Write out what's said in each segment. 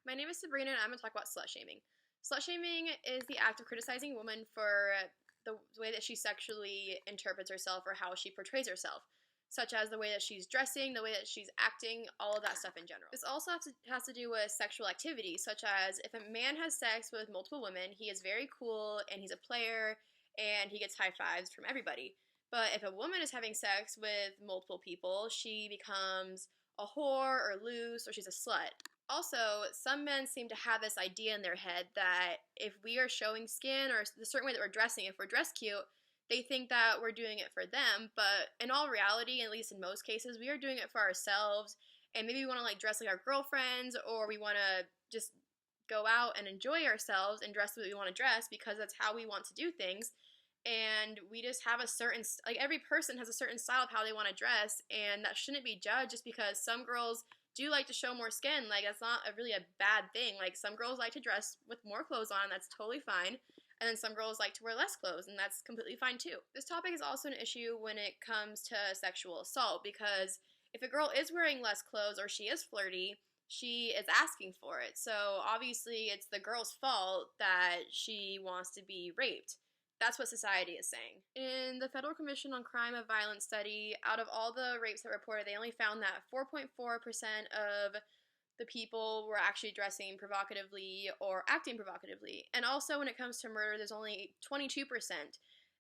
My name is Sabrina, and I'm going to talk about slut shaming. Slut shaming is the act of criticizing a woman for the way that she sexually interprets herself or how she portrays herself, such as the way that she's dressing, the way that she's acting, all of that stuff in general. This also has to do with sexual activity, such as if a man has sex with multiple women, he is very cool and he's a player and he gets high fives from everybody. But if a woman is having sex with multiple people, she becomes a whore or loose or she's a slut. Also, some men seem to have this idea in their head that if we are showing skin or the certain way that we're dressing, if we're dressed cute, they think that we're doing it for them, but in all reality, at least in most cases, we are doing it for ourselves, and maybe we want to dress like our girlfriends, or we want to just go out and enjoy ourselves and dress the way we want to dress because that's how we want to do things, and we just have a certain, every person has a certain style of how they want to dress, and that shouldn't be judged just because some girls do like to show more skin. That's not really a bad thing. Some girls like to dress with more clothes on, and that's totally fine. And then some girls like to wear less clothes, and that's completely fine too. This topic is also an issue when it comes to sexual assault, because if a girl is wearing less clothes or she is flirty, she is asking for it. So obviously it's the girl's fault that she wants to be raped. That's what society is saying. In the Federal Commission on Crime of Violence study, out of all the rapes that were reported, they only found that 4.4% of the people were actually dressing provocatively or acting provocatively. And also when it comes to murder, there's only 22%.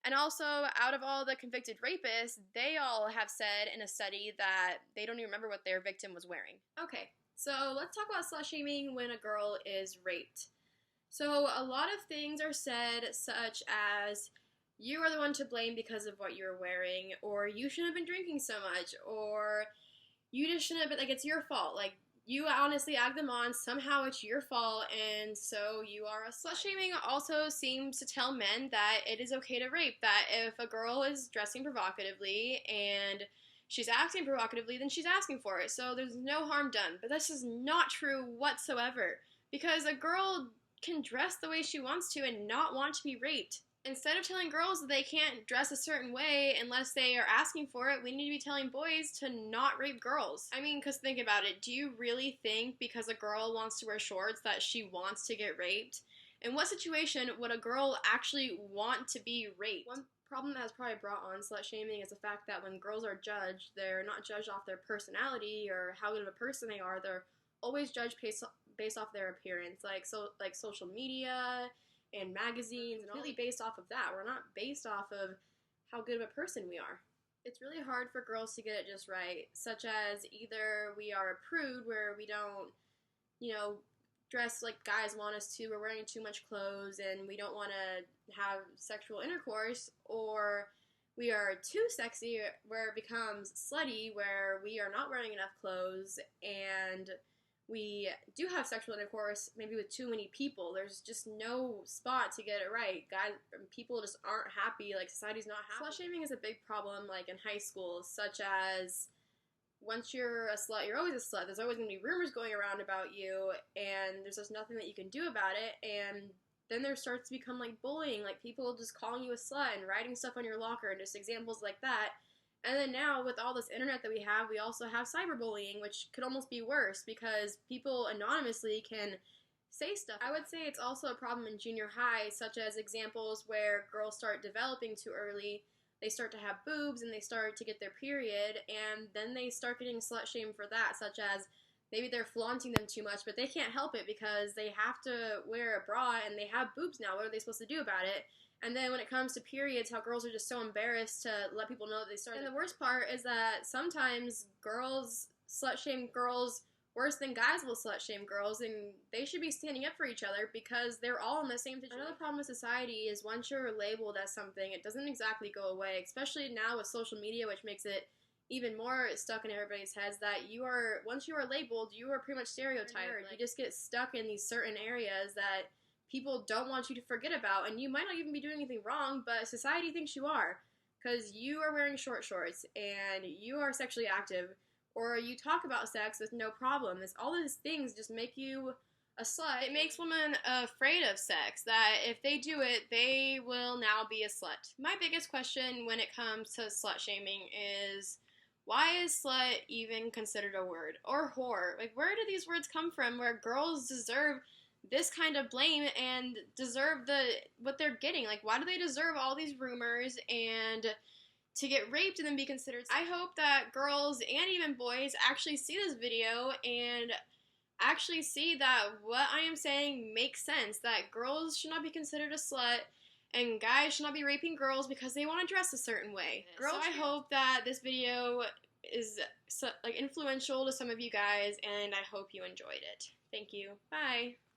And also, out of all the convicted rapists, they all have said in a study that they don't even remember what their victim was wearing. Okay, so let's talk about slut shaming when a girl is raped. So a lot of things are said, such as, you are the one to blame because of what you're wearing, or you shouldn't have been drinking so much, or you just shouldn't have been, it's your fault. You honestly agged them on, somehow it's your fault, and so you are a slut. Slut shaming also seems to tell men that it is okay to rape, that if a girl is dressing provocatively and she's acting provocatively, then she's asking for it, so there's no harm done. But this is not true whatsoever, because a girl can dress the way she wants to and not want to be raped. Instead of telling girls that they can't dress a certain way unless they are asking for it, we need to be telling boys to not rape girls. Because think about it. Do you really think because a girl wants to wear shorts that she wants to get raped? In what situation would a girl actually want to be raped? One problem that has probably brought on slut shaming is the fact that when girls are judged, they're not judged off their personality or how good of a person they are. They're always judged based off their appearance, like social media and magazines, and completely based off of that. We're not based off of how good of a person we are. It's really hard for girls to get it just right, such as either we are a prude where we don't, dress like guys want us to, we're wearing too much clothes and we don't want to have sexual intercourse, or we are too sexy where it becomes slutty, where we are not wearing enough clothes and we do have sexual intercourse maybe with too many people. There's just no spot to get it right. People just aren't happy. Society's not happy. Slut shaming is a big problem, in high school, such as once you're a slut, you're always a slut. There's always going to be rumors going around about you, and there's just nothing that you can do about it. And then there starts to become bullying, people just calling you a slut and writing stuff on your locker, and just examples like that. And then now, with all this internet that we also have cyberbullying, which could almost be worse because people anonymously can say stuff. I would say it's also a problem in junior high, such as examples where girls start developing too early, they start to have boobs, and they start to get their period, and then they start getting slut shamed for that, such as maybe they're flaunting them too much, but they can't help it because they have to wear a bra and they have boobs now. What are they supposed to do about it? And then when it comes to periods, how girls are just so embarrassed to let people know that they started. And the worst part is that sometimes girls slut shame girls worse than guys will slut shame girls, and they should be standing up for each other because they're all in the same situation. Another problem with society is once you're labeled as something, it doesn't exactly go away, especially now with social media, which makes it even more stuck in everybody's heads that once you are labeled, you are pretty much stereotyped. You just get stuck in these certain areas that people don't want you to forget about, and you might not even be doing anything wrong, but society thinks you are, because you are wearing short shorts, and you are sexually active, or you talk about sex with no problem. All these things just make you a slut. It makes women afraid of sex, that if they do it, they will now be a slut. My biggest question when it comes to slut shaming is, Why is slut even considered a word? Or whore? Like, where do these words come from where girls deserve this kind of blame and deserve what they're getting? Like, why do they deserve all these rumors and to get raped and then be considered? I hope that girls and even boys actually see this video and actually see that what I am saying makes sense, that girls should not be considered a slut and guys should not be raping girls because they want to dress a certain way. So I hope that this video is influential to some of you guys, and I hope you enjoyed it. Thank you. Bye.